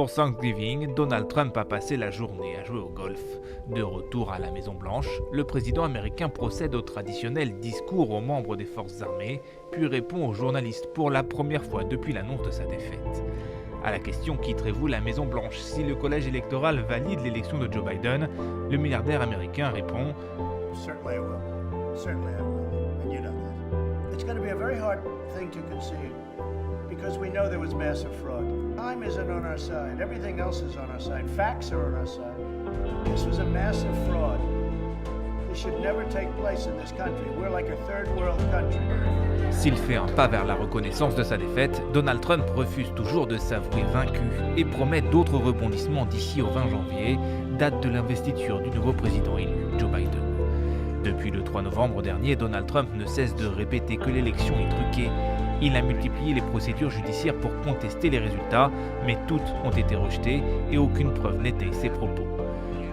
Pour Thanksgiving, Donald Trump a passé la journée à jouer au golf. De retour à la Maison-Blanche, le président américain procède au traditionnel discours aux membres des forces armées, puis répond aux journalistes pour la première fois depuis l'annonce de sa défaite. À la question « Quitterez-vous la Maison-Blanche si le collège électoral valide l'élection de Joe Biden ?», le milliardaire américain répond « Certainly I will. Certainly I will. And you know that. It's going to be a very hard thing to concede because we know there was massive fraud. Time isn't on our side. Everything else is on our side. Facts are on our side. This was a massive fraud. This should never take place in this country. We're like a third world country. » S'il fait un pas vers la reconnaissance de sa défaite, Donald Trump refuse toujours de s'avouer vaincu et promet d'autres rebondissements d'ici au 20 janvier, date de l'investiture du nouveau président élu, Joe Biden. Depuis le 3 novembre dernier, Donald Trump ne cesse de répéter que l'élection est truquée. Il a multiplié les procédures judiciaires pour contester les résultats, mais toutes ont été rejetées et aucune preuve n'étaye ses propos.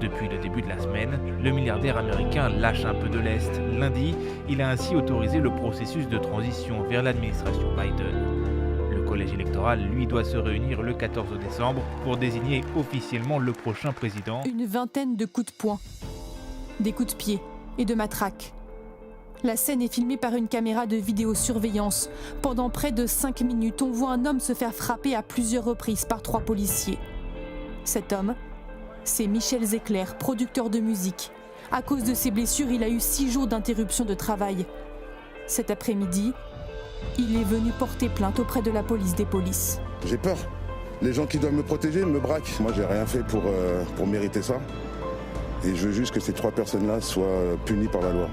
Depuis le début de la semaine, le milliardaire américain lâche un peu de lest. Lundi, il a ainsi autorisé le processus de transition vers l'administration Biden. Le collège électoral, lui, doit se réunir le 14 décembre pour désigner officiellement le prochain président. Une vingtaine de coups de poing, des coups de pied et de matraques. La scène est filmée par une caméra de vidéosurveillance. Pendant près de 5 minutes, on voit un homme se faire frapper à plusieurs reprises par 3 policiers. Cet homme, c'est Michel Zecler, producteur de musique. À cause de ses blessures, il a eu 6 jours d'interruption de travail. Cet après-midi, il est venu porter plainte auprès de la police des polices. J'ai peur. Les gens qui doivent me protéger me braquent. Moi, j'ai rien fait pour mériter ça. Et je veux juste que ces 3 personnes-là soient punies par la loi.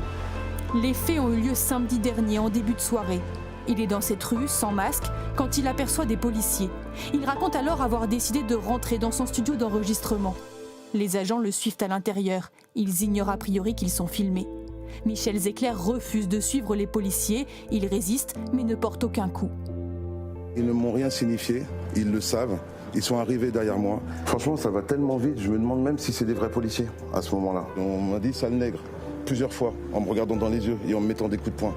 Les faits ont eu lieu samedi dernier, en début de soirée. Il est dans cette rue, sans masque, quand il aperçoit des policiers. Il raconte alors avoir décidé de rentrer dans son studio d'enregistrement. Les agents le suivent à l'intérieur. Ils ignorent a priori qu'ils sont filmés. Michel Zecler refuse de suivre les policiers. Il résiste, mais ne porte aucun coup. Ils ne m'ont rien signifié, ils le savent. Ils sont arrivés derrière moi. Franchement, ça va tellement vite, je me demande même si c'est des vrais policiers à ce moment-là. On m'a dit sale nègre, plusieurs fois, en me regardant dans les yeux et en me mettant des coups de poing.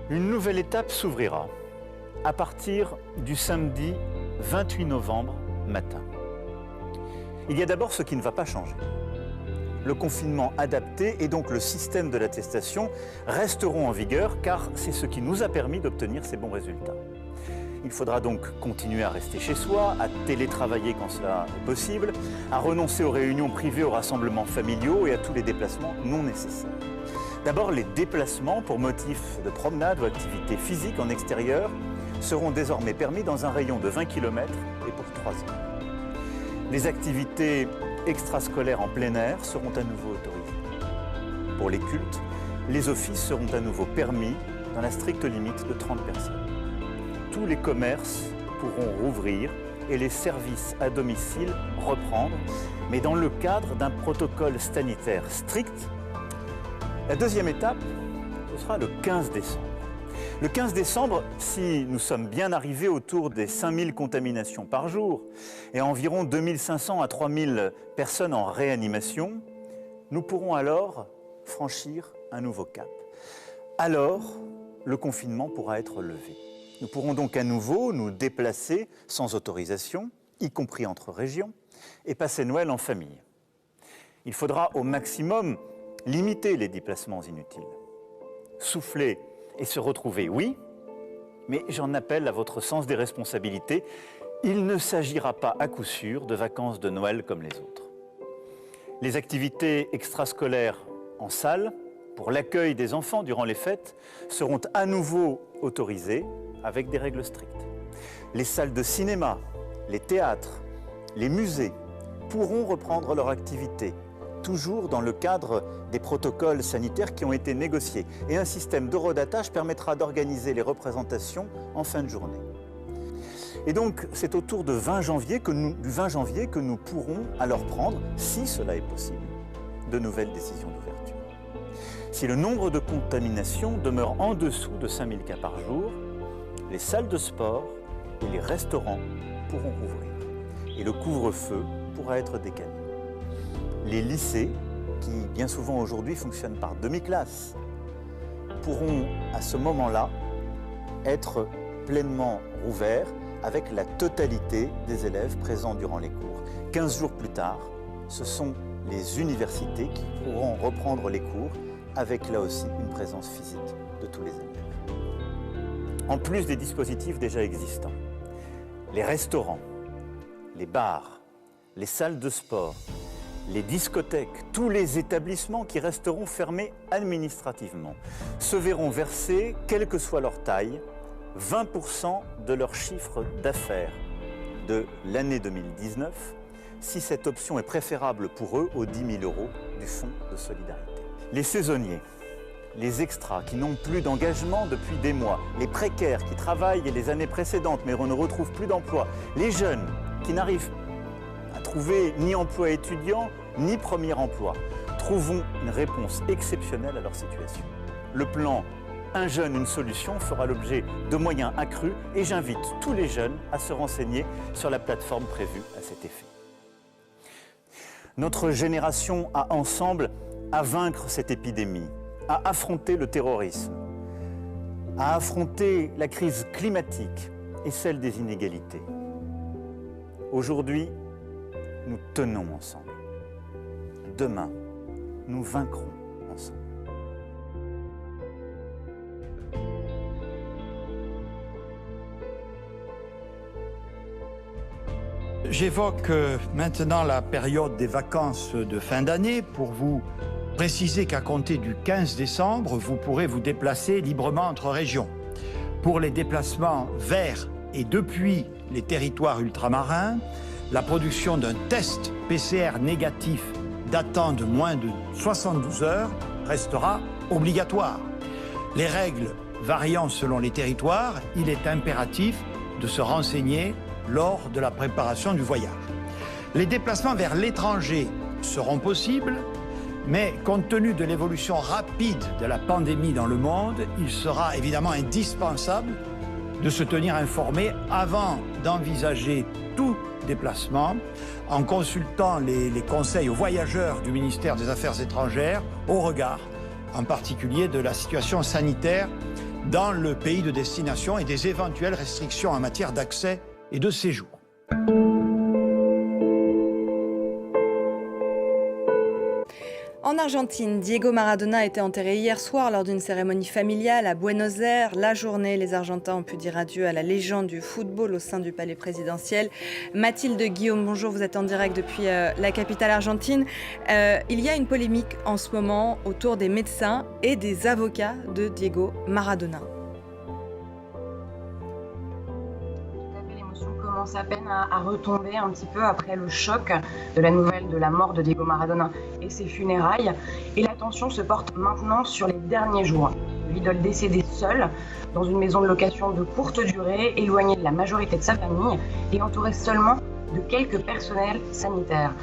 Une nouvelle étape s'ouvrira à partir du samedi 28 novembre matin. Il y a d'abord ce qui ne va pas changer. Le confinement adapté et donc le système de l'attestation resteront en vigueur car c'est ce qui nous a permis d'obtenir ces bons résultats. Il faudra donc continuer à rester chez soi, à télétravailler quand cela est possible, à renoncer aux réunions privées, aux rassemblements familiaux et à tous les déplacements non nécessaires. D'abord, les déplacements pour motif de promenade ou activité physique en extérieur seront désormais permis dans un rayon de 20 km et pour 3 ans. Les activités extrascolaires en plein air seront à nouveau autorisées. Pour les cultes, les offices seront à nouveau permis dans la stricte limite de 30 personnes. Tous les commerces pourront rouvrir et les services à domicile reprendre, mais dans le cadre d'un protocole sanitaire strict. La deuxième étape, ce sera le 15 décembre. Le 15 décembre, si nous sommes bien arrivés autour des 5000 contaminations par jour et environ 2500 à 3000 personnes en réanimation, nous pourrons alors franchir un nouveau cap. Alors, le confinement pourra être levé. Nous pourrons donc à nouveau nous déplacer sans autorisation, y compris entre régions, et passer Noël en famille. Il faudra au maximum limiter les déplacements inutiles. Souffler et se retrouver, oui, mais j'en appelle à votre sens des responsabilités. Il ne s'agira pas à coup sûr de vacances de Noël comme les autres. Les activités extrascolaires en salle, pour l'accueil des enfants durant les fêtes, seront à nouveau autorisées avec des règles strictes. Les salles de cinéma, les théâtres, les musées pourront reprendre leur activité, toujours dans le cadre des protocoles sanitaires qui ont été négociés. Et un système d'horodatage permettra d'organiser les représentations en fin de journée. Et donc, c'est autour du 20 janvier que nous pourrons alors prendre, si cela est possible, de nouvelles décisions d'ouverture. Si le nombre de contaminations demeure en dessous de 5000 cas par jour, les salles de sport et les restaurants pourront rouvrir. Et le couvre-feu pourra être décalé. Les lycées, qui bien souvent aujourd'hui fonctionnent par demi-classe, pourront à ce moment-là être pleinement rouvert avec la totalité des élèves présents durant les cours. 15 jours plus tard, ce sont les universités qui pourront reprendre les cours avec là aussi une présence physique de tous les élèves. En plus des dispositifs déjà existants, les restaurants, les bars, les salles de sport, les discothèques, tous les établissements qui resteront fermés administrativement se verront verser, quelle que soit leur taille, 20% de leur chiffre d'affaires de l'année 2019, si cette option est préférable pour eux aux 10 000 € du Fonds de solidarité. Les saisonniers, les extras qui n'ont plus d'engagement depuis des mois, les précaires qui travaillent les années précédentes mais ne retrouvent plus d'emploi, les jeunes qui n'arrivent à trouver ni emploi étudiant ni premier emploi, trouvons une réponse exceptionnelle à leur situation. Le plan Un jeune, une solution fera l'objet de moyens accrus et j'invite tous les jeunes à se renseigner sur la plateforme prévue à cet effet. Notre génération a ensemble à vaincre cette épidémie, à affronter le terrorisme, à affronter la crise climatique et celle des inégalités. Aujourd'hui, nous tenons ensemble. Demain, nous vaincrons ensemble. J'évoque maintenant la période des vacances de fin d'année pour vous préciser qu'à compter du 15 décembre, vous pourrez vous déplacer librement entre régions. Pour les déplacements vers et depuis les territoires ultramarins, la production d'un test PCR négatif datant de moins de 72 heures restera obligatoire. Les règles variant selon les territoires, il est impératif de se renseigner lors de la préparation du voyage. Les déplacements vers l'étranger seront possibles, mais compte tenu de l'évolution rapide de la pandémie dans le monde, il sera évidemment indispensable de se tenir informé avant d'envisager tout déplacement en consultant les conseils aux voyageurs du ministère des Affaires étrangères au regard en particulier de la situation sanitaire dans le pays de destination et des éventuelles restrictions en matière d'accès et de séjour. En Argentine, Diego Maradona était enterré hier soir lors d'une cérémonie familiale à Buenos Aires. La journée, les Argentins ont pu dire adieu à la légende du football au sein du palais présidentiel. Mathilde Guillaume, bonjour, vous êtes en direct depuis la capitale argentine. Il y a une polémique en ce moment autour des médecins et des avocats de Diego Maradona. Commence à peine à retomber un petit peu après le choc de la nouvelle de la mort de Diego Maradona et ses funérailles. Et l'attention se porte maintenant sur les derniers jours. L'idole décédé seul dans une maison de location de courte durée, éloigné de la majorité de sa famille et entouré seulement de quelques personnels sanitaires.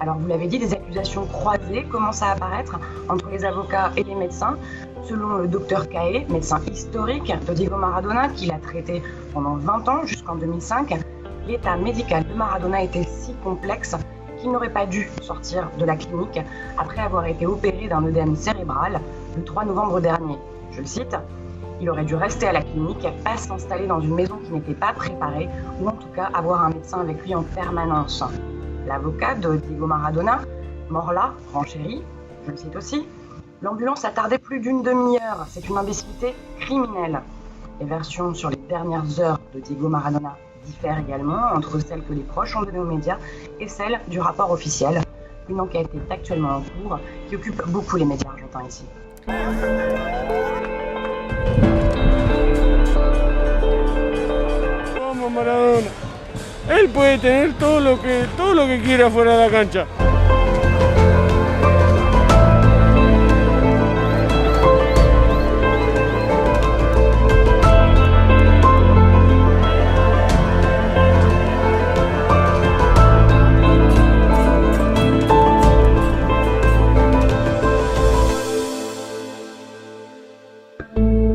Alors vous l'avez dit, des accusations croisées commencent à apparaître entre les avocats et les médecins. Selon le docteur Caé, médecin historique de Diego Maradona, qui l'a traité pendant 20 ans jusqu'en 2005, l'état médical de Maradona était si complexe qu'il n'aurait pas dû sortir de la clinique après avoir été opéré d'un œdème cérébral le 3 novembre dernier. Je le cite, « Il aurait dû rester à la clinique, pas s'installer dans une maison qui n'était pas préparée ou en tout cas avoir un médecin avec lui en permanence. » L'avocat de Diego Maradona, mort là, renchérit, je le cite aussi, « L'ambulance a tardé plus d'une demi-heure, c'est une imbécilité criminelle. » Les versions sur les dernières heures de Diego Maradona diffèrent également entre celles que les proches ont données aux médias et celles du rapport officiel. Une enquête est actuellement en cours qui occupe beaucoup les médias argentins ici. Vamos Maradona. Él puede tener todo lo que quiera fuera de la cancha.